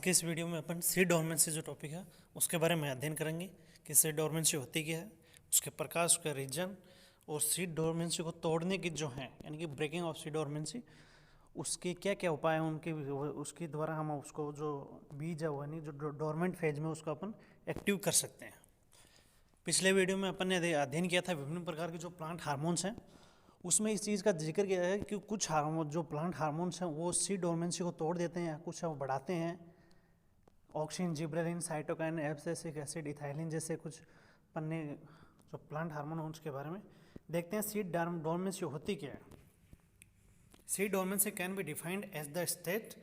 के इस वीडियो में अपन सीड डोरमेंसी जो टॉपिक है उसके बारे में अध्ययन करेंगे कि सीड डोरमेंसी होती क्या है, उसके प्रकार, उसका रीजन और सीड डोरमेंसी को तोड़ने की जो है यानी कि ब्रेकिंग ऑफ सीड डोरमेंसी उसके क्या क्या उपाय हैं उनके उसके द्वारा हम उसको जो बीज है वो यानी जो डोरमेंट फेज में उसको अपन एक्टिव कर सकते हैं। पिछले वीडियो में अपन ने अध्ययन किया था विभिन्न प्रकार के जो प्लांट हार्मोन्स हैं, उसमें इस चीज़ का जिक्र किया है कि कुछ हार्मोन जो प्लांट हार्मोन्स हैं वो सीड डोरमेंसी को तोड़ देते हैं, कुछ वो बढ़ाते हैं। Auxin, gibberellin, cytokine, abscisic acid, ethylene जैसे कुछ पन्ने जो प्लांट हार्मोन हैं उसके बारे में देखते हैं। सीड डोरमेंसी होती क्या है? Seed dormancy can be defined as the state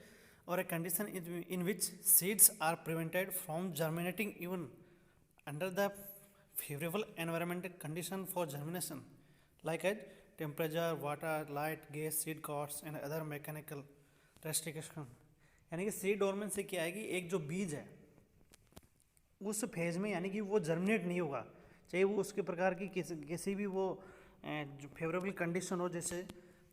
और a condition in which seeds are prevented from germinating even under the favorable environmental condition for germination like as temperature, water, light, gas, seed costs and other mechanical restriction। यानी कि seed dormancy क्या है कि एक जो बीज है उस फेज में यानी कि वो जर्मिनेट नहीं होगा, चाहे वो उसके प्रकार की किसी भी वो जो फेवरेबल कंडीशन हो जैसे,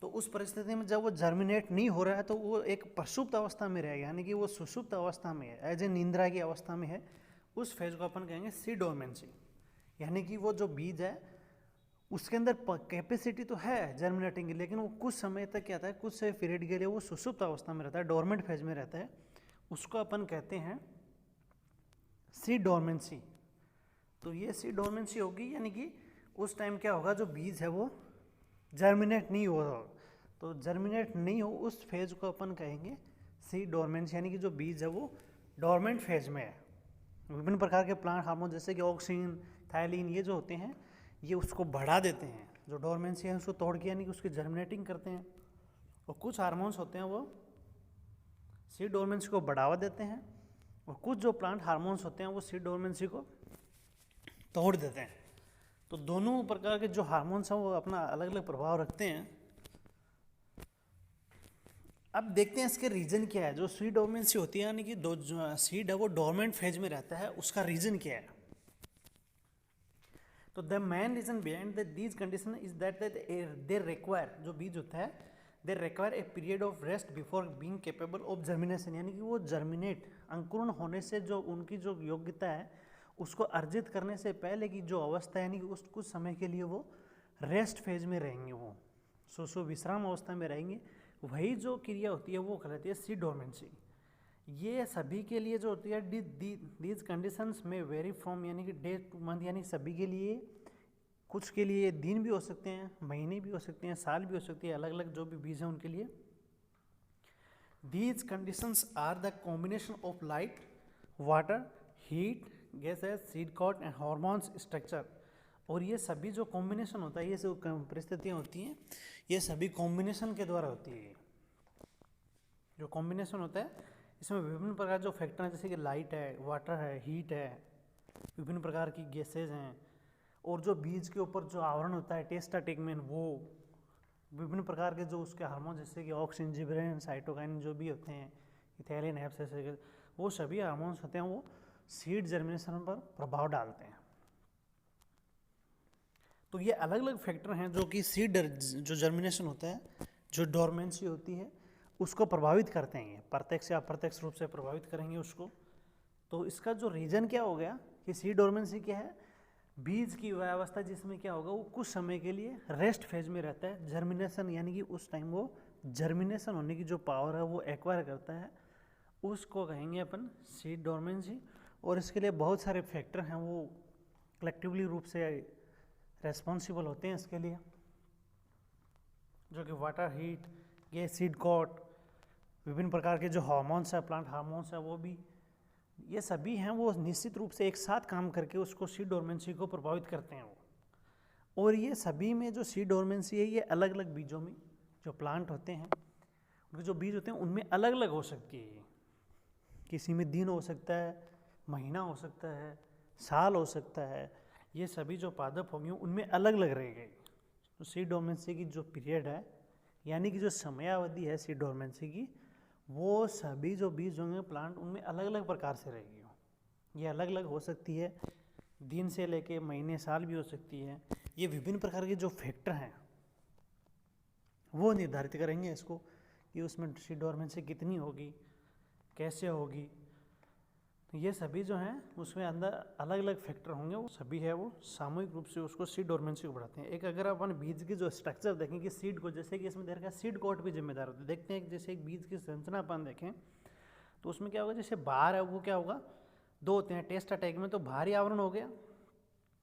तो उस परिस्थिति में जब वो जर्मिनेट नहीं हो रहा है तो वो एक प्रसुप्त अवस्था में रहेगा, यानी कि वो सुषुप्त अवस्था में है, एज ए निंद्रा की अवस्था में है। उस फेज को अपन कहेंगे सीड डोरमेंसी। यानी कि वो जो बीज है उसके अंदर कैपेसिटी तो है जर्मिनेटिंग की, लेकिन वो कुछ समय तक क्या था, कुछ से पीरियड के लिए वो सुषुप्त अवस्था में रहता है, डोरमेंट फेज में रहता है। उसको अपन कहते हैं सीड डोरमेंसी। तो ये सीड डोरमेंसी होगी, यानी कि उस टाइम क्या होगा, जो बीज है वो जर्मिनेट नहीं हो रहा, तो जर्मिनेट नहीं हो उस फेज को अपन कहेंगे सीड डोरमेंसी, यानी कि जो बीज है वो डोरमेंट फेज में है। विभिन्न प्रकार के प्लांट हार्मोन जैसे कि ऑक्सिन, थायलिन ये जो होते हैं ये उसको बढ़ा देते हैं, जो डोरमेंसी है उसको तोड़ के यानी कि उसकी जर्मिनेटिंग करते हैं। और कुछ हार्मोन्स होते हैं वो सीड डोरमेंसी को बढ़ावा देते हैं, और कुछ जो प्लांट हार्मोन्स होते हैं वो सीड डोरमेंसी को तोड़ देते हैं। तो दोनों प्रकार के जो हार्मोन्स हैं वो अपना अलग अलग प्रभाव रखते हैं। अब देखते हैं इसके रीजन क्या है। जो सीड डोरमेंसी होती है यानी कि दो सीड है वो डोरमेंट फेज में रहता है, उसका रीजन क्या है? तो the main reason behind these condition is that they require, जो बीज होता है they require a period of rest before being capable of germination, यानी कि वो जर्मिनेट अंकुरण होने से जो उनकी जो योग्यता है उसको अर्जित करने से पहले की जो अवस्था है यानी कि उस कुछ समय के लिए वो रेस्ट फेज में रहेंगे, वो सो विश्राम अवस्था में रहेंगे। वही जो क्रिया होती है वो कहलाती है सीड डोरमेंसी। ये सभी के लिए जो होती है दीज कंडीशंस में वेरी फ्रॉम यानी कि डे टू मंथ, यानी सभी के लिए, कुछ के लिए दिन भी हो सकते हैं, महीने भी हो सकते हैं, साल भी हो सकती है, अलग अलग जो भी बीज हैं उनके लिए। These conditions are the combination of light, water, heat, gases, seed coat and hormones structure. और ये सभी जो कॉम्बिनेशन होता है, ये जो परिस्थितियाँ होती हैं ये सभी कॉम्बिनेशन के द्वारा होती है। जो कॉम्बिनेशन होता है इसमें विभिन्न प्रकार जो फैक्टर हैं जैसे कि लाइट है, वाटर है, हीट है, विभिन्न प्रकार की गैसेज हैं, और जो बीज के ऊपर जो आवरण होता है टेस्टा टेगमेन, वो विभिन्न प्रकार के जो उसके हार्मोन जैसे कि ऑक्सिन, जिब्रेलिन, साइटोकाइन जो भी होते हैं, इथाइलिन, एब्सिसिक, वो सभी हार्मोन्स होते हैं वो सीड जर्मिनेशन पर प्रभाव डालते हैं। तो ये अलग अलग फैक्टर हैं जो कि सीड जो जर्मिनेशन होता है, जो डोरमेंसी होती है उसको प्रभावित करते हैं, ये प्रत्यक्ष या अप्रत्यक्ष रूप से प्रभावित करेंगे उसको। तो इसका जो रीजन क्या हो गया कि सीड डोरमेंसी क्या है, बीज की वह अवस्था जिसमें क्या होगा वो कुछ समय के लिए रेस्ट फेज में रहता है, जर्मिनेशन यानी कि उस टाइम वो जर्मिनेशन होने की जो पावर है वो एक्वायर करता है, उसको कहेंगे अपन सीड डोरमेंसी। और इसके लिए बहुत सारे फैक्टर हैं वो कलेक्टिवली रूप से रेस्पॉन्सिबल होते हैं इसके लिए, जो कि water, heat, gas, seed coat, विभिन्न प्रकार के जो हार्मोन्स हैं, प्लांट हार्मोन्स हैं, वो भी, ये सभी हैं वो निश्चित रूप से एक साथ काम करके उसको सीड डोरमेंसी को प्रभावित करते हैं वो। और ये सभी में जो सीड डोरमेंसी है ये अलग अलग बीजों में जो प्लांट होते हैं उनके जो बीज होते हैं उनमें अलग अलग हो सकती है। किसी में दिन हो सकता है, महीना हो सकता है, साल हो सकता है, ये सभी जो पादप होंगे उनमें अलग अलग रहेंगे। तो सीड डोरमेंसी की जो पीरियड है यानी कि जो समयावधि है सीड डोरमेंसी की, वो सभी जो बीज होंगे प्लांट उनमें अलग अलग प्रकार से रहेगी। ये अलग अलग हो सकती है, दिन से लेके महीने, साल भी हो सकती है। ये विभिन्न प्रकार के जो फैक्टर हैं वो निर्धारित करेंगे इसको कि उसमें सीड डोरमेंसी कितनी होगी, कैसे होगी, ये सभी जो हैं उसमें अंदर अलग अलग फैक्टर होंगे, वो सभी है वो सामूहिक रूप से उसको सीड डोरमेंसी को बढ़ाते हैं। एक अगर अपन बीज की जो स्ट्रक्चर देखें कि सीड को, जैसे कि इसमें देखा सीड कोट भी जिम्मेदार होते हैं। देखते हैं कि जैसे एक बीज की संरचना अपन देखें तो उसमें क्या होगा, जैसे बाहर है वो क्या होगा, दो होते हैं टेस्ट अटैक में, तो बाहरी आवरण हो गया,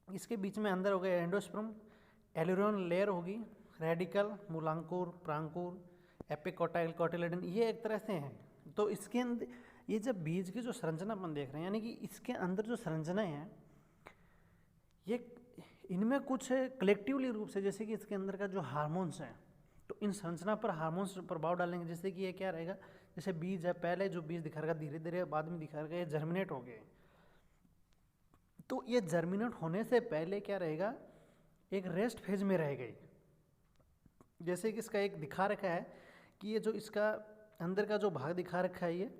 इसके बीच में अंदर हो गया एंडोस्पर्म, एल्यूरियन लेयर होगी, रेडिकल, मूलांकुर, प्रांकुर, एपिकोटाइल, कोटिलेडन, ये एक तरह से हैं। तो इसके अंदर ये जब बीज की जो संरचना अपन देख रहे हैं, यानी कि इसके अंदर जो संरचनाएं हैं ये इनमें कुछ कलेक्टिवली रूप से, जैसे कि इसके अंदर का जो हार्मोन्स हैं तो इन संरचना पर हार्मोन्स प्रभाव डालेंगे। जैसे कि ये क्या रहेगा, जैसे बीज है, पहले जो बीज दिखा रहेगा धीरे धीरे बाद में दिखा रहेगा ये जर्मिनेट हो गए, तो ये जर्मिनेट होने से पहले क्या रहेगा, एक रेस्ट फेज में रह गई। जैसे कि इसका एक दिखा रखा है कि ये जो इसका अंदर का जो भाग दिखा रखा है, ये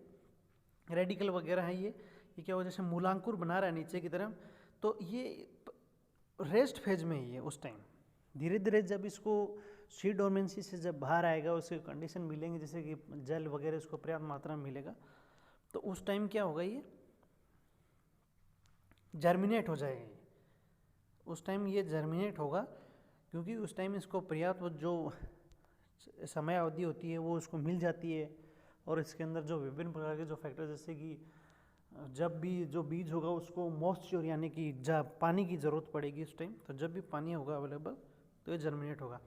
रेडिकल वगैरह है, ये क्या हो, जैसे मूलांकुर बना रहा है नीचे की तरफ, तो ये रेस्ट फेज में ही है उस टाइम। धीरे धीरे जब इसको सीड डोरमेंसी से जब बाहर आएगा, उसे कंडीशन मिलेंगे जैसे कि जल वगैरह इसको पर्याप्त मात्रा में मिलेगा, तो उस टाइम क्या होगा, ये जर्मिनेट हो जाएगी। उस टाइम ये जर्मिनेट होगा क्योंकि उस टाइम इसको पर्याप्त जो समय अवधि होती है वो उसको मिल जाती है, और इसके अंदर जो विभिन्न प्रकार के जो फैक्टर, जैसे कि जब भी जो बीज होगा उसको मॉइस्चर यानी कि जब पानी की ज़रूरत पड़ेगी उस टाइम, तो जब भी पानी होगा अवेलेबल तो ये जर्मिनेट होगा।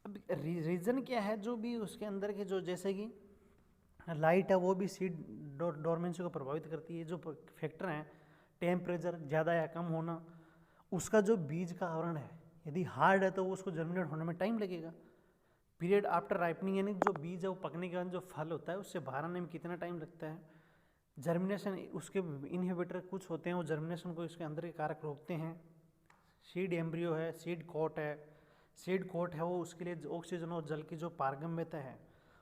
अब रीज़न क्या है, जो भी उसके अंदर के जो जैसे कि लाइट है वो भी सीड डोरमेंसी को प्रभावित करती है। जो फैक्टर हैं, टेम्परेचर ज़्यादा या कम होना, उसका जो बीज का आवरण है यदि हार्ड है तो वो उसको जर्मिनेट होने में टाइम लगेगा। पीरियड आफ्टर राइपनिंग यानी जो बीज है वो पकने के बाद जो फल होता है उससे बाहर आने में कितना टाइम लगता है। जर्मिनेशन, उसके इनहिबिटर कुछ होते हैं वो जर्मिनेशन को इसके अंदर के कारक रोकते हैं। सीड एम्ब्रियो है, सीड कोट है, सीड कोट है वो उसके लिए ऑक्सीजन और जल की जो पारगम्यता है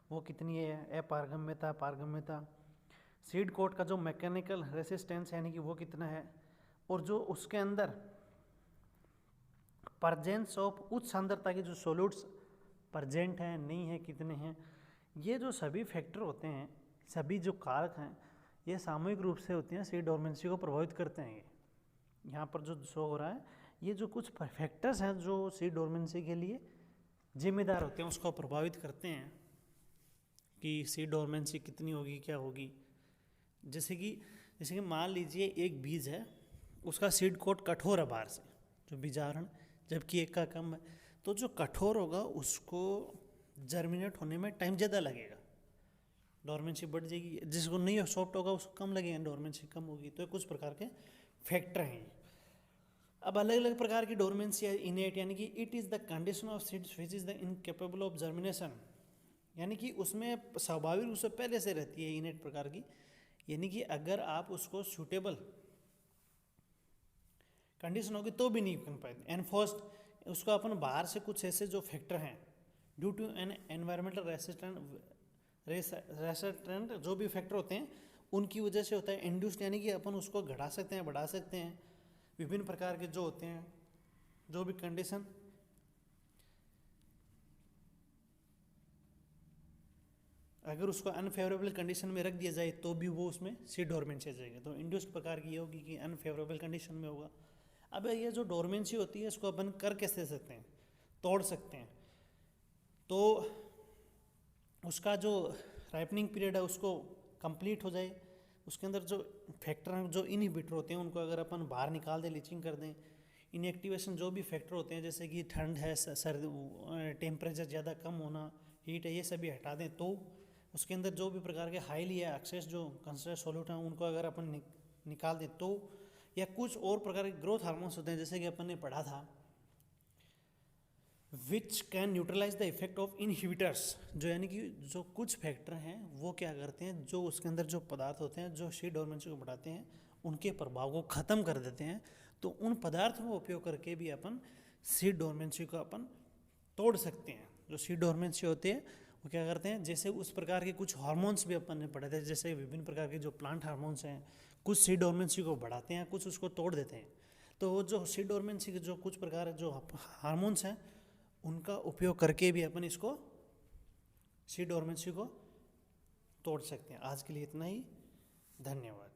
वो कितनी है, अपारगम्यता, पारगम्यता। सीड कोट का जो मैकेनिकल रेसिस्टेंस यानी कि वो कितना है, और जो उसके अंदर परजेंस ऑफ उच्च सांद्रता के जो सोल्यूट्स परजेंट हैं नहीं है, कितने हैं, ये जो सभी फैक्टर होते हैं, सभी जो कारक हैं, ये सामूहिक रूप से होते हैं सीड डोरमेंसी को प्रभावित करते हैं। ये यहाँ पर जो शो हो रहा है, ये जो कुछ फैक्टर्स हैं जो सीड डोरमेंसी के लिए जिम्मेदार होते हैं उसको प्रभावित करते हैं कि सीड डोरमेंसी कितनी होगी, क्या होगी। जैसे कि मान लीजिए एक बीज है, उसका सीड कोट कठोर है बाहर से, जो बीजावरण, जबकि एक का कम है, तो जो कठोर होगा उसको जर्मिनेट होने में टाइम ज़्यादा लगेगा, डोरमेंसी बढ़ जाएगी। जिसको नहीं सॉफ्ट होगा उसको कम लगेगा, डोरमेंसी कम होगी। तो कुछ प्रकार के फैक्टर हैं। अब अलग अलग प्रकार की डोरमेंसी है। इनेट यानी कि it is the condition of seeds which is the incapable of germination, यानी कि उसमें स्वाभाविक रूप से पहले से रहती है इनेट प्रकार की, यानी कि अगर आप उसको सूटेबल कंडीशन होगी तो भी नहीं बन पाएगी। एनफोर्स्ड, उसको अपन बाहर से कुछ ऐसे जो फैक्टर हैं due to an environmental resistant जो भी फैक्टर होते हैं उनकी वजह से होता है। इंड्यूस्ड यानी कि अपन उसको घटा सकते हैं, बढ़ा सकते हैं, विभिन्न प्रकार के जो होते हैं जो भी कंडीशन। अगर उसको अनफेवरेबल कंडीशन में रख दिया जाए तो भी वो उसमें सीड डोरमेंसी आ जाएगा। तो इंड्यूस्ड प्रकार की ये होगी कि अनफेवरेबल कंडीशन में होगा। अब ये जो डोरमेंसी होती है इसको अपन कर कैसे सकते हैं, तोड़ सकते हैं। तो उसका जो राइपनिंग पीरियड है उसको कंप्लीट हो जाए, उसके अंदर जो फैक्टर हैं जो इनहिबिटर होते हैं उनको अगर अपन बाहर निकाल दें, लीचिंग कर दें, इनएक्टिवेशन जो भी फैक्टर होते हैं जैसे कि ठंड है, सर्दी, टेम्परेचर ज़्यादा कम होना, हीट है, ये सभी हटा दें, तो उसके अंदर जो भी प्रकार के हाईली या एक्सेस जो कंसनट्रेट सॉल्यूट हैं उनको अगर अपन निकाल दें तो, या कुछ और प्रकार के ग्रोथ हार्मोन्स होते हैं जैसे कि अपन ने पढ़ा था which can neutralize the effect of inhibitors, जो यानी कि जो कुछ फैक्टर हैं वो क्या करते हैं, जो उसके अंदर जो पदार्थ होते हैं जो सीड डोरमेंसी को बढ़ाते हैं उनके प्रभाव को ख़त्म कर देते हैं। तो उन पदार्थों का उपयोग करके भी अपन सीड डोरमेंसी को अपन तोड़ सकते हैं। जो सीड डोरमेंसी होती है वो क्या करते हैं, जैसे उस प्रकार के कुछ हार्मोन्स भी अपन ने पढ़े थे, जैसे विभिन्न प्रकार के जो प्लांट हार्मोन्स हैं, कुछ सीड डोरमेंसी को बढ़ाते हैं, कुछ उसको तोड़ देते हैं। तो वो जो सीड डोरमेंसी के जो कुछ प्रकार जो हार्मोन्स हैं उनका उपयोग करके भी अपन इसको सीड डोरमेंसी को तोड़ सकते हैं। आज के लिए इतना ही, धन्यवाद।